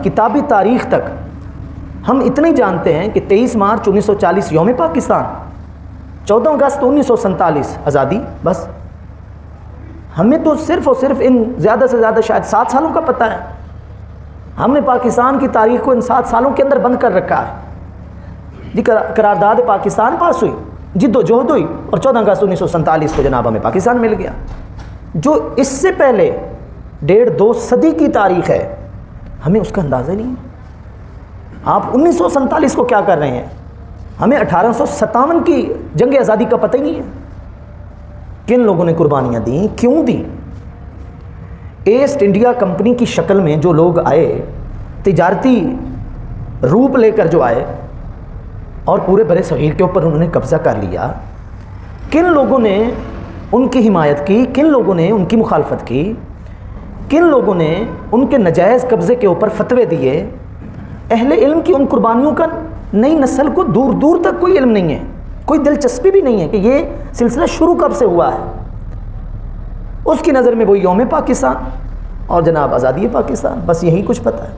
کتابی تاریخ تک ہم اتنے جانتے ہیں کہ 23 مارچ 1940 یوم پاکستان، 14 اگست 1947 آزادی، بس ہمیں تو صرف اور صرف ان زیادہ سے زیادہ شاید 7 سالوں کا پتہ ہے۔ ہم نے پاکستان کی تاریخ کو ان 7 سالوں کے اندر بند کر رکھا ہے۔ جی قرارداد پاکستان پاس ہوئی، جد و جہد ہوئی، اور 14 اگست 1947 کو جناب ہمیں پاکستان مل گیا۔ جو اس سے پہلے 1.5-2 صدی کی تاریخ ہے، ہمیں اس کا اندازہ نہیں ہے۔ آپ 1947 کو کیا کر رہے ہیں؟ ہمیں 1857 کی جنگ آزادی کا پتہ ہی نہیں ہے۔ کن لوگوں نے قربانیاں دیں، کیوں دیں؟ ایسٹ انڈیا کمپنی کی شکل میں جو لوگ آئے، تجارتی روپ لے کر جو آئے اور پورے برِ صغیر کے اوپر انہوں نے قبضہ کر لیا، کن لوگوں نے ان کی حمایت کی، کن لوگوں نے ان کی مخالفت کی، کن لوگوں نے ان کے ناجائز قبضے کے اوپر فتوے دیے؟ اہل علم کی ان قربانیوں کا نئی نسل کو دور دور تک کوئی علم نہیں ہے، کوئی دلچسپی بھی نہیں ہے کہ یہ سلسلہ شروع کب سے ہوا ہے۔ اس کی نظر میں وہ یوم پاکستان اور جناب آزادی پاکستان، بس یہی کچھ پتہ ہے۔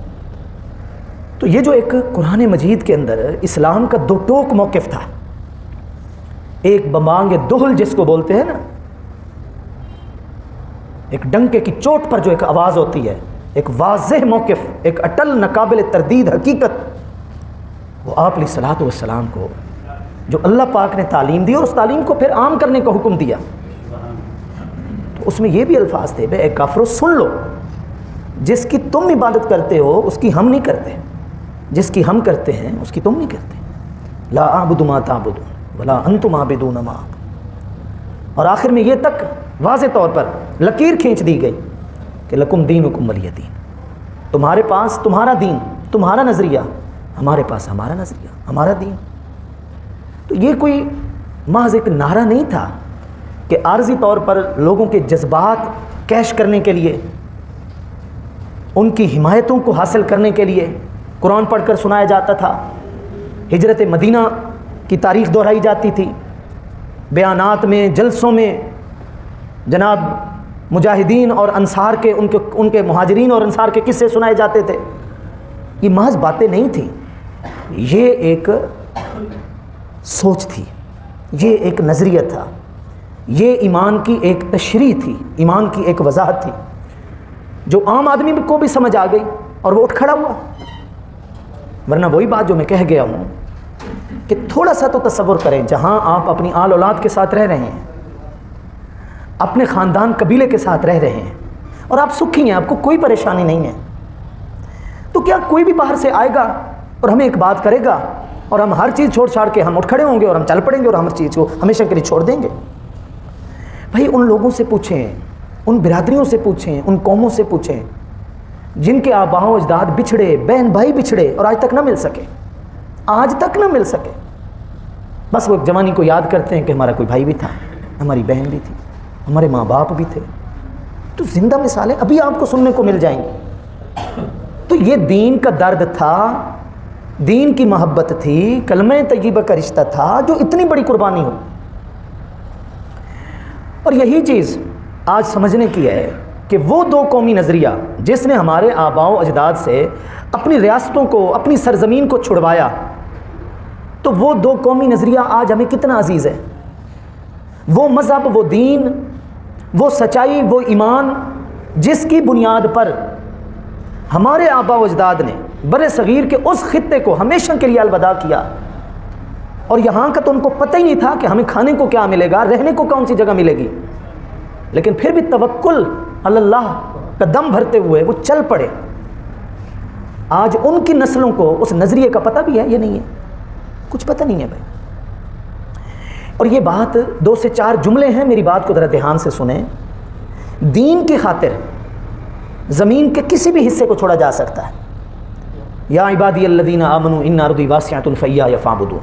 تو یہ جو ایک قرآن مجید کے اندر اسلام کا 2 ٹوک موقف تھا، ایک بمانگ دہل جس کو بولتے ہیں نا، ایک ڈنکے کی چوٹ پر جو ایک آواز ہوتی ہے، ایک واضح موقف، ایک اٹل ناقابل تردید حقیقت، وہ آپ علیہ الصلوۃ والسلام کو جو اللہ پاک نے تعلیم دی اور اس تعلیم کو پھر عام کرنے کا حکم دیا، تو اس میں یہ بھی الفاظ تھے، اے کافرو سن لو، جس کی تم عبادت کرتے ہو اس کی ہم نہیں کرتے، جس کی ہم کرتے ہیں اس کی تم نہیں کرتے۔ لا اعبد ما تعبدون ولا انتم عابدون ما اعبد۔ اور آخر میں یہ تک واضح طور پر لکیر کھینچ دی گئی کہ لکم دینکم ولی دین، تمہارے پاس تمہارا دین، تمہارا نظریہ، ہمارے پاس ہمارا نظریہ، ہمارا دین۔ تو یہ کوئی محض ایک نعرہ نہیں تھا کہ عارضی طور پر لوگوں کے جذبات کیش کرنے کے لیے، ان کی حمایتوں کو حاصل کرنے کے لیے قرآن پڑھ کر سنایا جاتا تھا، ہجرت مدینہ کی تاریخ دہرائی جاتی تھی، بیانات میں، جلسوں میں جناب مجاہدین اور انصار کے ان کے مہاجرین اور انصار کے قصے سنائے جاتے تھے۔ یہ محض باتیں نہیں تھیں، یہ ایک سوچ تھی، یہ ایک نظریہ تھا، یہ ایمان کی ایک تشریح تھی، ایمان کی ایک وضاحت تھی، جو عام آدمی کو بھی سمجھ آ گئی اور وہ اٹھ کھڑا ہوا۔ ورنہ وہی بات جو میں کہہ گیا ہوں کہ تھوڑا سا تو تصور کریں، جہاں آپ اپنی آل اولاد کے ساتھ رہ رہے ہیں، اپنے خاندان قبیلے کے ساتھ رہ رہے ہیں، اور آپ سکھی ہیں، آپ کو کوئی پریشانی نہیں ہے، تو کیا کوئی بھی باہر سے آئے گا اور ہمیں ایک بات کرے گا اور ہم ہر چیز چھوڑ چھاڑ کے ہم اٹھ کھڑے ہوں گے اور ہم چل پڑیں گے اور ہم ہر چیز کو ہمیشہ کے لیے چھوڑ دیں گے؟ بھائی ان لوگوں سے پوچھیں، ان برادریوں سے پوچھیں، ان قوموں سے پوچھیں جن کے آباء و اجداد بچھڑے، بہن بھائی بچھڑے اور آج تک نہ مل سکے، آج تک نہ مل سکے، بس وہ ایک جوانی کو یاد کرتے ہیں کہ ہمارا کوئی بھائی بھی تھا، ہماری بہن بھی تھی، ہمارے ماں باپ بھی تھے۔ تو زندہ مثالیں ابھی آپ کو سننے کو مل جائیں گی۔ تو یہ دین کا درد تھا، دین کی محبت تھی، کلمہ طیبہ کا رشتہ تھا جو اتنی بڑی قربانی ہو۔ اور یہی چیز آج سمجھنے کی ہے کہ وہ 2 قومی نظریہ جس نے ہمارے آباء و اجداد سے اپنی ریاستوں کو، اپنی سرزمین کو چھڑوایا، تو وہ 2 قومی نظریہ آج ہمیں کتنا عزیز ہے۔ وہ مذہب، وہ دین، وہ سچائی، وہ ایمان جس کی بنیاد پر ہمارے آباء و اجداد نے برِ صغیر کے اس خطے کو ہمیشہ کے لیے الوداع کیا، اور یہاں کا تو ان کو پتہ ہی نہیں تھا کہ ہمیں کھانے کو کیا ملے گا، رہنے کو کون سی جگہ ملے گی، لیکن پھر بھی توکل اللہ کا دم بھرتے ہوئے وہ چل پڑے۔ آج ان کی نسلوں کو اس نظریے کا پتہ بھی ہے، یہ نہیں ہے، کچھ پتہ نہیں ہے بھائی۔ اور یہ بات 2 سے 4 جملے ہیں، میری بات کو ذرا دھیان سے سنیں۔ دین کی خاطر زمین کے کسی بھی حصے کو چھوڑا جا سکتا ہے۔ یا عبادی الذین آمنوا ان ارضی واسعۃ فایایا فاعبدون،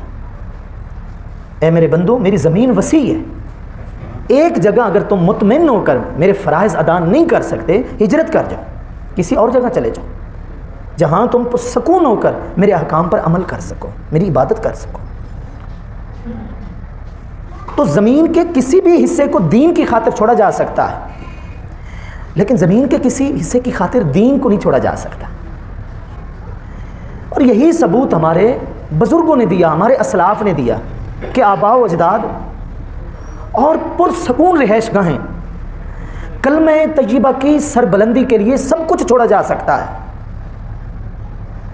اے میرے بندو میری زمین وسیع ہے، ایک جگہ اگر تم مطمئن ہو کر میرے فرائض ادا نہیں کر سکتے، ہجرت کر جاؤ، کسی اور جگہ چلے جاؤ جہاں تم پرسکون ہو کر میرے احکام پر عمل کر سکو، میری عبادت کر سکو۔ تو زمین کے کسی بھی حصے کو دین کی خاطر چھوڑا جا سکتا ہے، لیکن زمین کے کسی حصے کی خاطر دین کو نہیں چھوڑا جا سکتا۔ اور یہی ثبوت ہمارے بزرگوں نے دیا، ہمارے اسلاف نے دیا کہ آباء و اجداد اور پرسکون رہائش گاہیں کلمہ طیبہ کی سربلندی کے لیے سب کچھ چھوڑا جا سکتا ہے،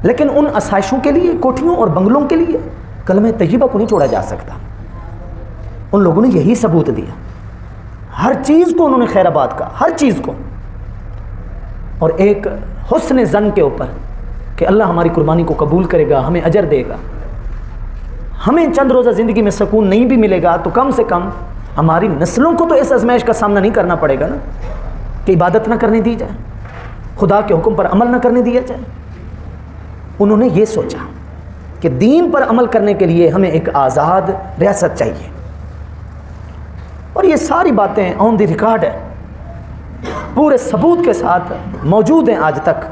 لیکن ان آسائشوں کے لیے، کوٹھیوں اور بنگلوں کے لیے کلمہ طیبہ کو نہیں چھوڑا جا سکتا۔ ان لوگوں نے یہی ثبوت دیا، ہر چیز کو انہوں نے خیر آباد کا، ہر چیز کو، اور ایک حسن ظن کے اوپر کہ اللہ ہماری قربانی کو قبول کرے گا، ہمیں اجر دے گا۔ ہمیں چند روزہ زندگی میں سکون نہیں بھی ملے گا تو کم سے کم ہماری نسلوں کو تو اس آزمائش کا سامنا نہیں کرنا پڑے گا نا کہ عبادت نہ کرنے دی جائے، خدا کے حکم پر عمل نہ کرنے دیا جائے۔ انہوں نے یہ سوچا کہ دین پر عمل کرنے کے لیے ہمیں ایک آزاد ریاست چاہیے، اور یہ ساری باتیں آن دی ریکارڈ ہے، پورے ثبوت کے ساتھ موجود ہیں آج تک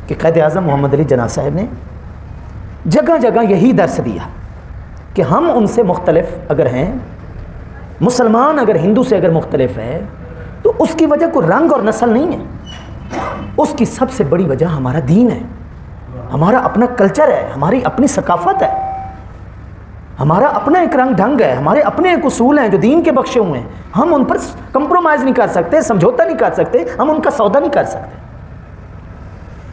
کہ قائد اعظم محمد علی جناح صاحب نے جگہ جگہ یہی درس دیا کہ ہم ان سے مختلف اگر ہیں، مسلمان اگر ہندو سے اگر مختلف ہے تو اس کی وجہ کوئی رنگ اور نسل نہیں ہے، اس کی سب سے بڑی وجہ ہمارا دین ہے، ہمارا اپنا کلچر ہے، ہماری اپنی ثقافت ہے، ہمارا اپنا ایک رنگ ڈھنگ ہے، ہمارے اپنے ایک اصول ہیں جو دین کے بخشے ہوئے ہیں، ہم ان پر کمپرومائز نہیں کر سکتے، سمجھوتا نہیں کر سکتے، ہم ان کا سودا نہیں کر سکتے۔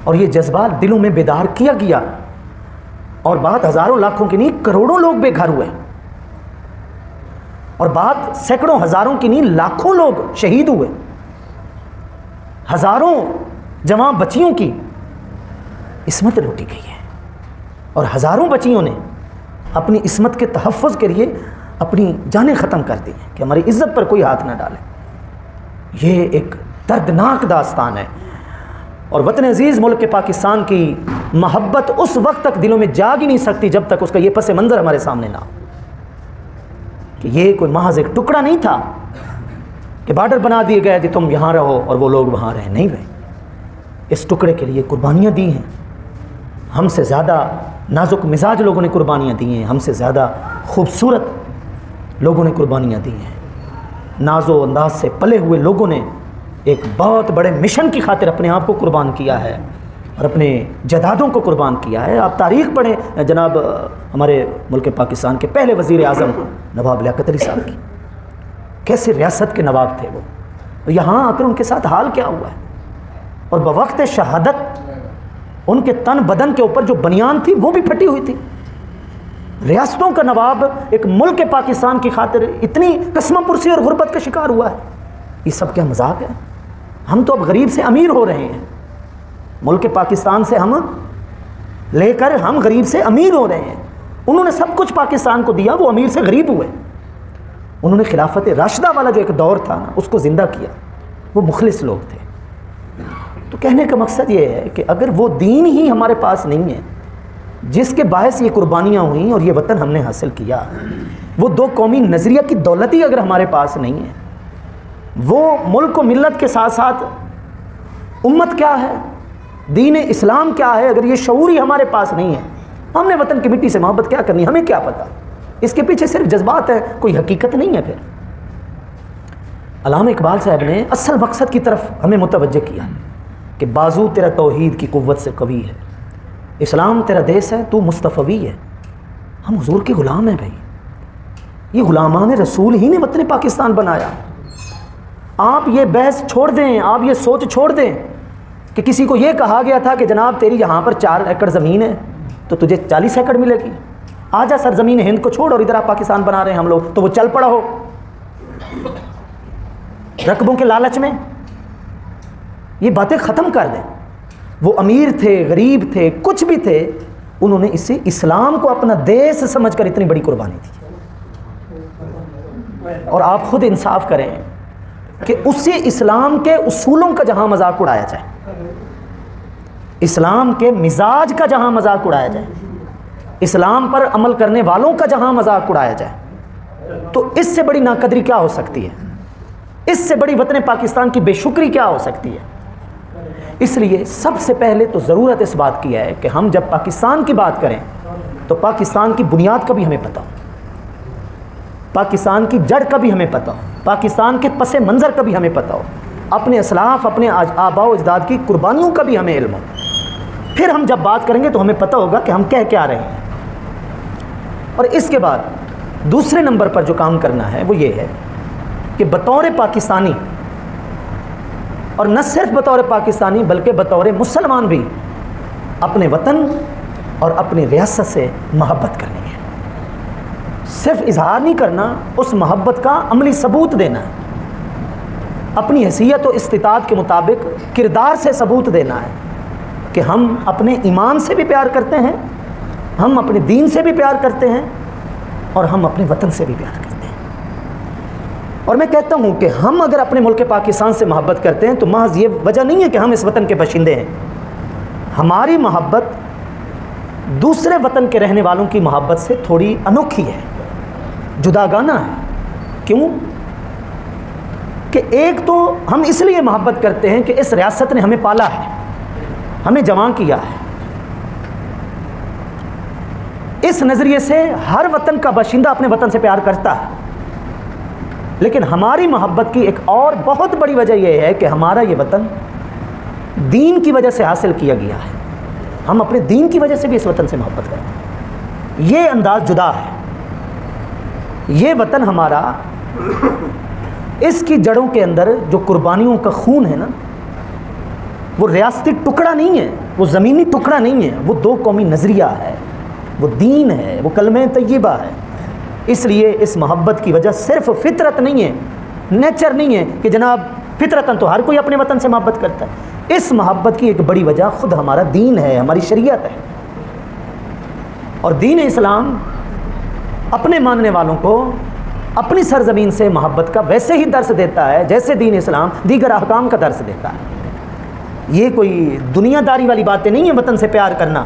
اور یہ جذبات دلوں میں بیدار کیا گیا، اور بات ہزاروں لاکھوں کی نہیں، کروڑوں لوگ بے گھر ہوئے، اور بات سینکڑوں ہزاروں کی نہیں، لاکھوں لوگ شہید ہوئے، ہزاروں جوان بچیوں کی عصمت لوٹی گئی ہے، اور ہزاروں بچیوں نے اپنی عصمت کے تحفظ کے لیے اپنی جانیں ختم کر دی کہ ہماری عزت پر کوئی ہاتھ نہ ڈالے۔ یہ ایک دردناک داستان ہے، اور وطن عزیز ملک پاکستان کی محبت اس وقت تک دلوں میں جاگ ہی نہیں سکتی جب تک اس کا یہ پس منظر ہمارے سامنے نہ ہو کہ یہ کوئی محض ایک ٹکڑا نہیں تھا کہ بارڈر بنا دیے گئے کہ تم یہاں رہو اور وہ لوگ وہاں رہے، نہیں رہے۔ اس ٹکڑے کے لیے قربانیاں دی ہیں، ہم سے زیادہ نازک مزاج لوگوں نے قربانیاں دی ہیں، ہم سے زیادہ خوبصورت لوگوں نے قربانیاں دی ہیں، ناز و انداز سے پلے ہوئے لوگوں نے ایک بہت بڑے مشن کی خاطر اپنے آپ کو قربان کیا ہے اور اپنے جدادوں کو قربان کیا ہے۔ آپ تاریخ پڑھیں جناب ہمارے ملک پاکستان کے پہلے وزیر اعظم نواب لیاقت علی صاحب کی، کیسے ریاست کے نواب تھے وہ، اور یہاں آ کر ان کے ساتھ حال کیا ہوا ہے، اور بوقت شہادت ان کے تن بدن کے اوپر جو بنیان تھی وہ بھی پھٹی ہوئی تھی۔ ریاستوں کا نواب ایک ملک پاکستان کی خاطر اتنی قسم پرسی اور غربت کا شکار ہوا ہے، یہ سب کیا مذاق ہے؟ ہم تو اب غریب سے امیر ہو رہے ہیں، ملک پاکستان سے ہم لے کر ہم غریب سے امیر ہو رہے ہیں۔ انہوں نے سب کچھ پاکستان کو دیا، وہ امیر سے غریب ہوئے۔ انہوں نے خلافت راشدہ والا جو ایک دور تھا نا اس کو زندہ کیا، وہ مخلص لوگ تھے۔ تو کہنے کا مقصد یہ ہے کہ اگر وہ دین ہی ہمارے پاس نہیں ہے جس کے باعث یہ قربانیاں ہوئیں اور یہ وطن ہم نے حاصل کیا، وہ دو قومی نظریہ کی دولت ہی اگر ہمارے پاس نہیں ہے، وہ ملک و ملت کے ساتھ ساتھ امت کیا ہے، دین اسلام کیا ہے، اگر یہ شعور ہی ہمارے پاس نہیں ہے، ہم نے وطن کی مٹی سے محبت کیا کرنی، ہمیں کیا پتہ؟ اس کے پیچھے صرف جذبات ہیں، کوئی حقیقت نہیں ہے۔ پھر علامہ اقبال صاحب نے اصل مقصد کی طرف ہمیں متوجہ کیا کہ بازو تیرا توحید کی قوت سے قوی ہے، اسلام تیرا دیس ہے، تو مصطفی ہے۔ ہم حضور کے غلام ہیں بھائی، یہ غلامان رسول ہی نے وطن پاکستان بنایا۔ آپ یہ بحث چھوڑ دیں، آپ یہ سوچ چھوڑ دیں کہ کسی کو یہ کہا گیا تھا کہ جناب تیری یہاں پر 4 ایکڑ زمین ہے تو تجھے 40 ایکڑ ملے گی، آ جا سرزمین ہند کو چھوڑ اور ادھر آپ پاکستان بنا رہے ہیں ہم لوگ، تو وہ چل پڑا ہو رقبوں کے لالچ میں۔ یہ باتیں ختم کر دیں۔ وہ امیر تھے، غریب تھے، کچھ بھی تھے، انہوں نے اسے اسلام کو اپنا دیس سمجھ کر اتنی بڑی قربانی دی۔ اور آپ خود انصاف کریں کہ اسی اسلام کے اصولوں کا جہاں مذاق اڑایا جائے، اسلام کے مزاج کا جہاں مذاق اڑایا جائے، اسلام پر عمل کرنے والوں کا جہاں مذاق اڑایا جائے، تو اس سے بڑی ناقدری کیا ہو سکتی ہے؟ اس سے بڑی وطن پاکستان کی بے شکری کیا ہو سکتی ہے؟ اس لیے سب سے پہلے تو ضرورت اس بات کی ہے کہ ہم جب پاکستان کی بات کریں تو پاکستان کی بنیاد کا بھی ہمیں پتہ ہو، پاکستان کی جڑ کا بھی ہمیں پتہ ہو، پاکستان کے پس منظر کا بھی ہمیں پتہ ہو، اپنے اسلاف، اپنے آباء و اجداد کی قربانیوں کا بھی ہمیں علم ہو۔ پھر ہم جب بات کریں گے تو ہمیں پتہ ہوگا کہ ہم کہہ کیا رہے ہیں۔ اور اس کے بعد دوسرے نمبر پر جو کام کرنا ہے وہ یہ ہے کہ بطور پاکستانی، اور نہ صرف بطور پاکستانی بلکہ بطور مسلمان بھی، اپنے وطن اور اپنی ریاست سے محبت کرنی ہے۔ صرف اظہار نہیں کرنا، اس محبت کا عملی ثبوت دینا ہے، اپنی حیثیت و استطاعت کے مطابق کردار سے ثبوت دینا ہے کہ ہم اپنے ایمان سے بھی پیار کرتے ہیں، ہم اپنے دین سے بھی پیار کرتے ہیں، اور ہم اپنے وطن سے بھی پیار کرتے ہیں۔ اور میں کہتا ہوں کہ ہم اگر اپنے ملک پاکستان سے محبت کرتے ہیں تو محض یہ وجہ نہیں ہے کہ ہم اس وطن کے باشندے ہیں، ہماری محبت دوسرے وطن کے رہنے والوں کی محبت سے تھوڑی انوکھی ہے، جداگانہ ہے۔ کیوں؟ کہ ایک تو ہم اس لیے محبت کرتے ہیں کہ اس ریاست نے ہمیں پالا ہے، ہمیں جوان کیا ہے۔ اس نظریے سے ہر وطن کا باشندہ اپنے وطن سے پیار کرتا ہے، لیکن ہماری محبت کی ایک اور بہت بڑی وجہ یہ ہے کہ ہمارا یہ وطن دین کی وجہ سے حاصل کیا گیا ہے، ہم اپنے دین کی وجہ سے بھی اس وطن سے محبت کرتے ہیں۔ یہ انداز جدا ہے۔ یہ وطن ہمارا، اس کی جڑوں کے اندر جو قربانیوں کا خون ہے نا، وہ ریاستی ٹکڑا نہیں ہے، وہ زمینی ٹکڑا نہیں ہے، وہ دو قومی نظریہ ہے، وہ دین ہے، وہ کلمہ طیبہ ہے۔ اس لیے اس محبت کی وجہ صرف فطرت نہیں ہے، نیچر نہیں ہے کہ جناب فطرتاً تو ہر کوئی اپنے وطن سے محبت کرتا ہے۔ اس محبت کی ایک بڑی وجہ خود ہمارا دین ہے، ہماری شریعت ہے۔ اور دین اسلام اپنے ماننے والوں کو اپنی سرزمین سے محبت کا ویسے ہی درس دیتا ہے جیسے دین اسلام دیگر احکام کا درس دیتا ہے۔ یہ کوئی دنیا داری والی باتیں نہیں ہیں وطن سے پیار کرنا،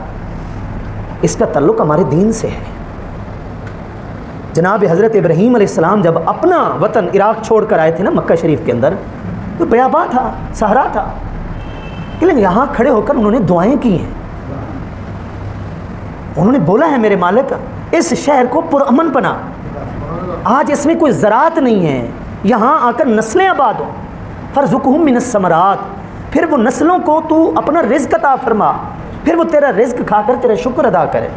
اس کا تعلق ہمارے دین سے ہے۔ جناب حضرت ابراہیم علیہ السلام جب اپنا وطن عراق چھوڑ کر آئے تھے نا مکہ شریف کے اندر، تو بیاباں تھا، صحرا تھا، لیکن یہاں کھڑے ہو کر انہوں نے دعائیں کی ہیں۔ انہوں نے بولا ہے میرے مالک اس شہر کو پرامن بنا، آج اس میں کوئی زراعت نہیں ہے، یہاں آ کر نسلیں آباد ہوں، فرزقہم من الثمرات، پھر وہ نسلوں کو تو اپنا رزق عطا فرما، پھر وہ تیرا رزق کھا کر تیرا شکر ادا کرے۔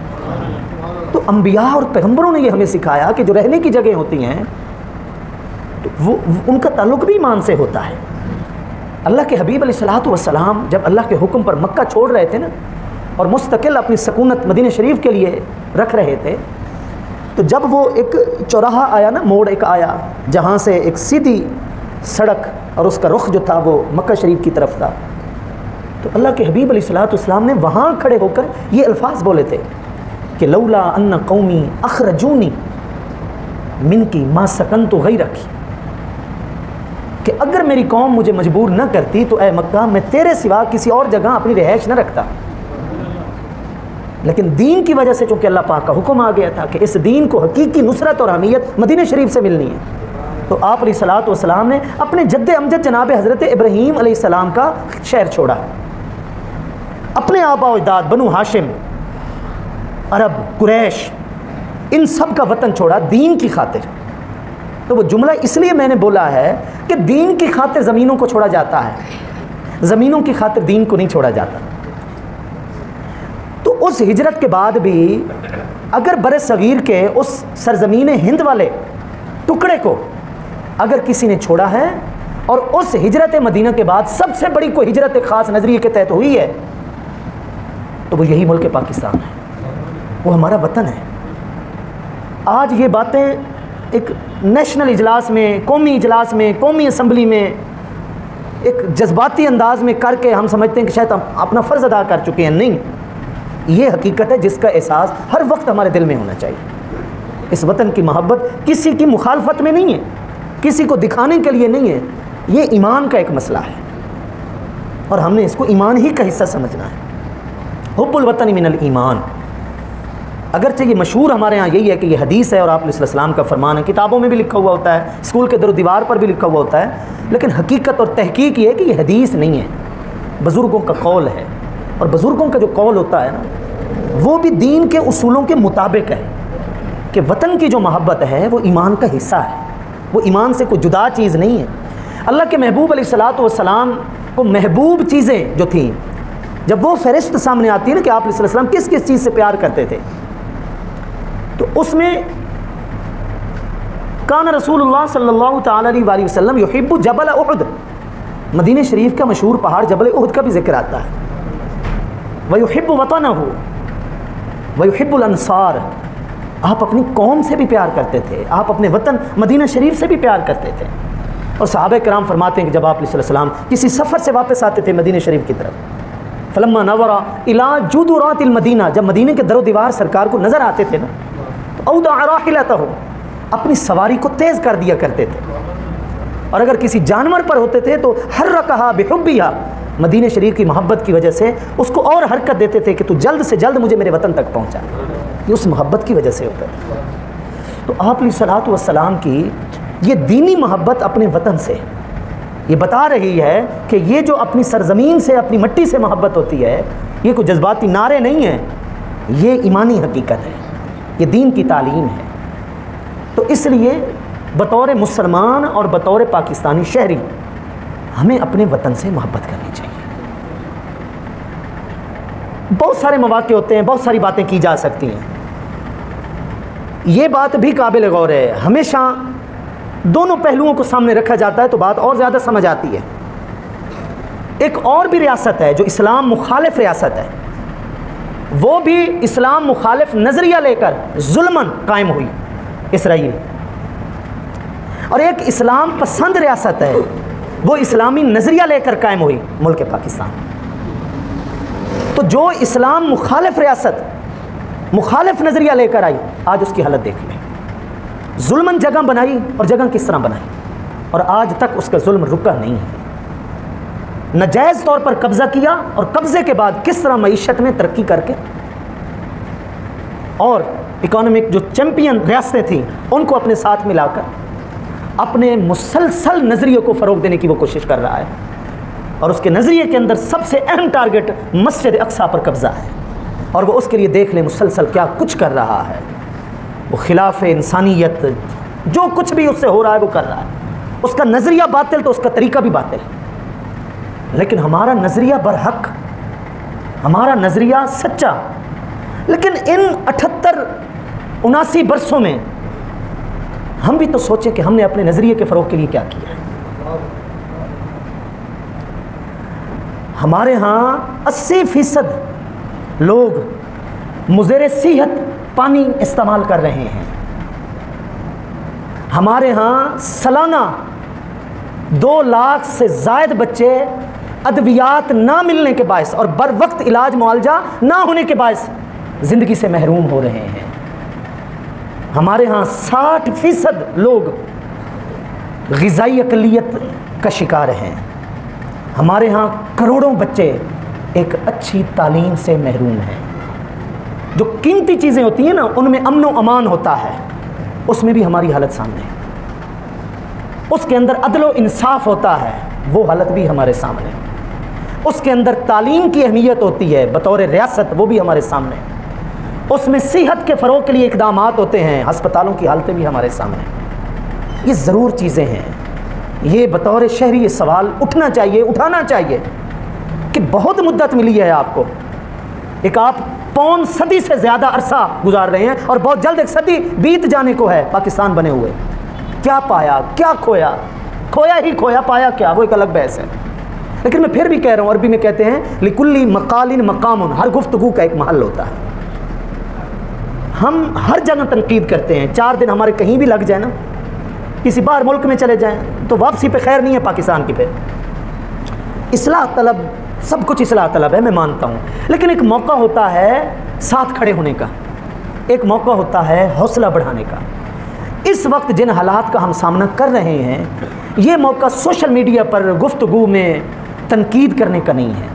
تو انبیاء اور پیغمبروں نے یہ ہمیں سکھایا کہ جو رہنے کی جگہیں ہوتی ہیں تو وہ ان کا تعلق بھی ایمان سے ہوتا ہے۔ اللہ کے حبیب علیہ الصلوۃ والسلام جب اللہ کے حکم پر مکہ چھوڑ رہے تھے نا اور مستقل اپنی سکونت مدینہ شریف کے لیے رکھ رہے تھے، تو جب وہ ایک چوراہا آیا نا، موڑ ایک آیا جہاں سے ایک سیدھی سڑک اور اس کا رخ جو تھا وہ مکہ شریف کی طرف تھا، تو اللہ کے حبیب علیہ الصلوۃ والسلام نے وہاں کھڑے ہو کر یہ الفاظ بولے تھے کہ لولا ان قومی اخرجونی من کی ما سکنت غیرک، کہ اگر میری قوم مجھے مجبور نہ کرتی تو اے مکہ میں تیرے سوا کسی اور جگہ اپنی رہائش نہ رکھتا، لیکن دین کی وجہ سے چونکہ اللہ پاک کا حکم آ گیا تھا کہ اس دین کو حقیقی نصرت اور حمیت مدینہ شریف سے ملنی ہے، تو آپ علیہ الصلوۃ والسلام نے اپنے جد امجد جناب حضرت ابراہیم علیہ السلام کا شہر چھوڑا، اپنے آبا و اجداد بنو ہاشم، عرب، قریش، ان سب کا وطن چھوڑا دین کی خاطر۔ تو وہ جملہ اس لیے میں نے بولا ہے کہ دین کی خاطر زمینوں کو چھوڑا جاتا ہے، زمینوں کی خاطر دین کو نہیں چھوڑا جاتا۔ تو اس ہجرت کے بعد بھی اگر بر صغیر کے اس سرزمین ہند والے ٹکڑے کو اگر کسی نے چھوڑا ہے، اور اس ہجرت مدینہ کے بعد سب سے بڑی کوئی ہجرت ایک خاص نظریے کے تحت ہوئی ہے، تو وہ یہی ملک پاکستان ہے، وہ ہمارا وطن ہے۔ آج یہ باتیں ایک نیشنل اجلاس میں، قومی اجلاس میں، قومی اسمبلی میں ایک جذباتی انداز میں کر کے ہم سمجھتے ہیں کہ شاید ہم اپنا فرض ادا کر چکے ہیں، نہیں، یہ حقیقت ہے جس کا احساس ہر وقت ہمارے دل میں ہونا چاہیے۔ اس وطن کی محبت کسی کی مخالفت میں نہیں ہے، کسی کو دکھانے کے لیے نہیں ہے، یہ ایمان کا ایک مسئلہ ہے اور ہم نے اس کو ایمان ہی کا حصہ سمجھنا ہے۔ حب الوطن من الایمان، اگرچہ یہ مشہور ہمارے ہاں یہی ہے کہ یہ حدیث ہے اور آپ علیہ السلام کا فرمان ہے، کتابوں میں بھی لکھا ہوا ہوتا ہے، اسکول کے در و دیوار پر بھی لکھا ہوا ہوتا ہے، لیکن حقیقت اور تحقیق یہ ہے کہ یہ حدیث نہیں ہے، بزرگوں کا قول ہے، اور بزرگوں کا جو قول ہوتا ہے نا وہ بھی دین کے اصولوں کے مطابق ہے کہ وطن کی جو محبت ہے وہ ایمان کا حصہ ہے، وہ ایمان سے کوئی جدا چیز نہیں ہے۔ اللہ کے محبوب علیہ الصلوۃ والسلام کو محبوب چیزیں جو تھیں جب وہ فہرست سامنے آتی ہے نا کہ آپ صلی اللہ علیہ وسلم کس کس چیز سے پیار کرتے تھے، تو اس میں کان رسول اللہ صلی اللہ تعالی علیہ وآلہ وسلم یحب جبل احد، مدینہ شریف کا مشہور پہاڑ جبل احد کا بھی ذکر آتا ہے، ویحب وطنہ ویحب الانصار، آپ اپنی قوم سے بھی پیار کرتے تھے، آپ اپنے وطن مدینہ شریف سے بھی پیار کرتے تھے۔ اور صحابہ کرام فرماتے ہیں کہ جب آپ صلی اللہ علیہ وسلم کسی سفر سے واپس آتے تھے مدینہ شریف کی طرف، فلما نظر الی جدرات المدینہ، جب مدینہ کے در و دیوار سرکار کو نظر آتے تھے نا، تو اودع راحلتہ، اپنی سواری کو تیز کر دیا کرتے تھے، اور اگر کسی جانور پر ہوتے تھے تو حرکہا بحبہا، مدینہ شریف کی محبت کی وجہ سے اس کو اور حرکت دیتے تھے کہ تو جلد سے جلد مجھے میرے وطن تک پہنچا، یہ اس محبت کی وجہ سے ہوتا ہے۔ تو آپ علیہ الصلوۃ والسلام کی یہ دینی محبت اپنے وطن سے یہ بتا رہی ہے کہ یہ جو اپنی سرزمین سے اپنی مٹی سے محبت ہوتی ہے، یہ کوئی جذباتی نعرے نہیں ہیں، یہ ایمانی حقیقت ہے، یہ دین کی تعلیم ہے۔ تو اس لیے بطور مسلمان اور بطور پاکستانی شہری ہمیں اپنے وطن سے محبت کرنی چاہیے۔ بہت سارے مواقع ہوتے ہیں، بہت ساری باتیں کی جا سکتی ہیں، یہ بات بھی قابل غور ہے، ہمیشہ دونوں پہلوؤں کو سامنے رکھا جاتا ہے تو بات اور زیادہ سمجھ آتی ہے۔ ایک اور بھی ریاست ہے جو اسلام مخالف ریاست ہے، وہ بھی اسلام مخالف نظریہ لے کر ظلماً قائم ہوئی، اسرائیل۔ اور ایک اسلام پسند ریاست ہے، وہ اسلامی نظریہ لے کر قائم ہوئی، ملک پاکستان۔ تو جو اسلام مخالف ریاست مخالف نظریہ لے کر آئی، آج اس کی حالت دیکھ لیں، ظلماً جگہ بنائی، اور جگہ کس طرح بنائی، اور آج تک اس کا ظلم رکا نہیں ہے، ناجائز طور پر قبضہ کیا، اور قبضے کے بعد کس طرح معیشت میں ترقی کر کے اور اکانومک جو چیمپئن ریاستیں تھیں ان کو اپنے ساتھ ملا کر اپنے مسلسل نظریے کو فروغ دینے کی وہ کوشش کر رہا ہے، اور اس کے نظریے کے اندر سب سے اہم ٹارگٹ مسجد اقصیٰ پر قبضہ ہے، اور وہ اس کے لیے دیکھ لیں مسلسل کیا کچھ کر رہا ہے، وہ خلاف انسانیت جو کچھ بھی اس سے ہو رہا ہے وہ کر رہا ہے۔ اس کا نظریہ باطل تو اس کا طریقہ بھی باطل ہے، لیکن ہمارا نظریہ برحق، ہمارا نظریہ سچا۔ لیکن ان 78-79 برسوں میں ہم بھی تو سوچیں کہ ہم نے اپنے نظریے کے فروغ کے لیے کیا کیا ہے۔ ہمارے ہاں 80% لوگ مضر صحت پانی استعمال کر رہے ہیں، ہمارے ہاں سالانہ 2 لاکھ سے زائد بچے ادویات نہ ملنے کے باعث اور بر وقت علاج معالجہ نہ ہونے کے باعث زندگی سے محروم ہو رہے ہیں، ہمارے ہاں 60% لوگ غذائی اقلیت کا شکار ہیں، ہمارے ہاں کروڑوں بچے ایک اچھی تعلیم سے محروم ہیں۔ جو قیمتی چیزیں ہوتی ہیں نا ان میں امن و امان ہوتا ہے، اس میں بھی ہماری حالت سامنے ہے، اس کے اندر عدل و انصاف ہوتا ہے، وہ حالت بھی ہمارے سامنے ہے، اس کے اندر تعلیم کی اہمیت ہوتی ہے بطور ریاست، وہ بھی ہمارے سامنے ہے، اس میں صحت کے فروغ کے لیے اقدامات ہوتے ہیں، ہسپتالوں کی حالتیں بھی ہمارے سامنے ہیں۔ یہ ضرور چیزیں ہیں، یہ بطور شہری یہ سوال اٹھنا چاہیے، اٹھانا چاہیے کہ بہت مدت ملی ہے آپ کو، ایک آپ 5 صدی سے زیادہ عرصہ گزار رہے ہیں، اور بہت جلد 1 صدی بیت جانے کو ہے پاکستان بنے ہوئے، کیا پایا کیا کھویا، کھویا ہی کھویا، پایا کیا وہ ایک الگ بحث ہے۔ لیکن میں پھر بھی کہہ رہا ہوں، عربی میں کہتے ہیں لِكُلِّ مَقَالٍ مَقَامٌ، ہر گفتگو کا ایک محل ہوتا ہے۔ ہم ہر جگہ تنقید کرتے ہیں، 4 دن ہمارے کہیں بھی لگ جائیں نا، کسی باہر ملک میں چلے جائیں تو واپسی پہ خیر نہیں ہے پاکستان کی، پہ اصلاح طلب، سب کچھ اصلاح طلب ہے، میں مانتا ہوں، لیکن ایک موقع ہوتا ہے ساتھ کھڑے ہونے کا، ایک موقع ہوتا ہے حوصلہ بڑھانے کا۔ اس وقت جن حالات کا ہم سامنا کر رہے ہیں، یہ موقع سوشل میڈیا پر گفتگو میں تنقید کرنے کا نہیں ہے،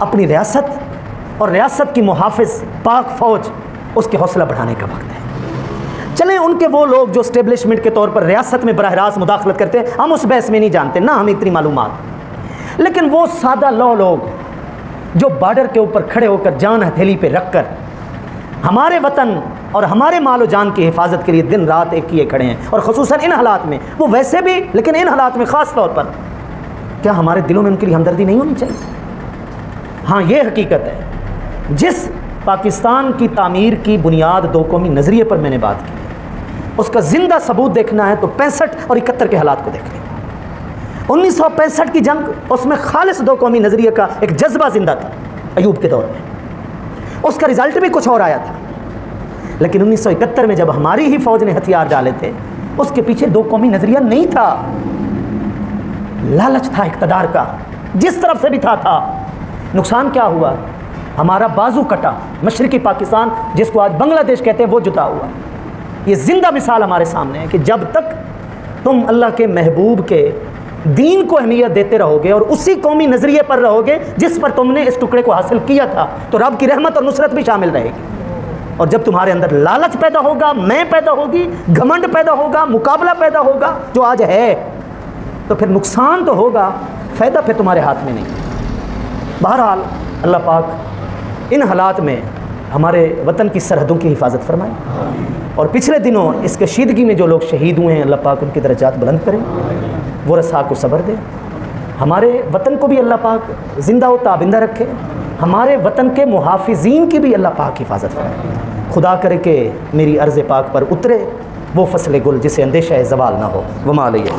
اپنی ریاست اور ریاست کی محافظ پاک فوج، اس کے حوصلہ بڑھانے کا وقت ہے۔ چلیں ان کے وہ لوگ جو اسٹیبلشمنٹ کے طور پر ریاست میں براہ راست مداخلت کرتے ہیں، ہم اس بحث میں نہیں جانتے، نہ ہمیں اتنی معلومات، لیکن وہ سادہ لوگ جو بارڈر کے اوپر کھڑے ہو کر جان ہتھیلی پہ رکھ کر ہمارے وطن اور ہمارے مال و جان کی حفاظت کے لیے دن رات ایک کیے کھڑے ہیں، اور خصوصاً ان حالات میں، وہ ویسے بھی لیکن ان حالات میں خاص طور پر، کیا ہمارے دلوں میں ان کے لیے ہمدردی نہیں ہونی چاہیے؟ ہاں یہ حقیقت ہے، جس پاکستان کی تعمیر کی بنیاد دو قومی نظریے پر میں نے بات کی، اس کا زندہ ثبوت دیکھنا ہے تو 65 اور 71 کے حالات کو دیکھ لیں۔ 1965 کی جنگ، اس میں خالص دو قومی نظریے کا ایک جذبہ زندہ تھا ایوب کے دور میں، اس کا رزلٹ بھی کچھ اور آیا تھا، لیکن 1971 میں جب ہماری ہی فوج نے ہتھیار ڈالے تھے، اس کے پیچھے دو قومی نظریہ نہیں تھا، لالچ تھا اقتدار کا، جس طرف سے بھی تھا۔ نقصان کیا ہوا؟ ہمارا بازو کٹا، مشرقی پاکستان جس کو آج بنگلہ دیش کہتے ہیں وہ جدا ہوا۔ یہ زندہ مثال ہمارے سامنے ہے کہ جب تک تم اللہ کے محبوب کے دین کو اہمیت دیتے رہو گے اور اسی قومی نظریے پر رہو گے جس پر تم نے اس ٹکڑے کو حاصل کیا تھا، تو رب کی رحمت اور نصرت بھی شامل رہے گی۔ اور جب تمہارے اندر لالچ پیدا ہوگا، میں پیدا ہوگی، گھمنڈ پیدا ہوگا، مقابلہ پیدا ہوگا جو آج ہے، تو پھر نقصان تو ہوگا، فائدہ پھر تمہارے ہاتھ میں نہیں۔ بہرحال اللہ پاک ان حالات میں ہمارے وطن کی سرحدوں کی حفاظت فرمائے، اور پچھلے دنوں اس کشیدگی میں جو لوگ شہید ہوئے ہیں، اللہ پاک ان کی درجات بلند کریں، ورثاء کو صبر دے، ہمارے وطن کو بھی اللہ پاک زندہ و تابندہ رکھے، ہمارے وطن کے محافظین کی بھی اللہ پاک حفاظت فرمائے۔ خدا کرے کہ میری عرض پاک پر اترے وہ فصل گل جسے اندیشہ زوال نہ ہو۔ وما علیہ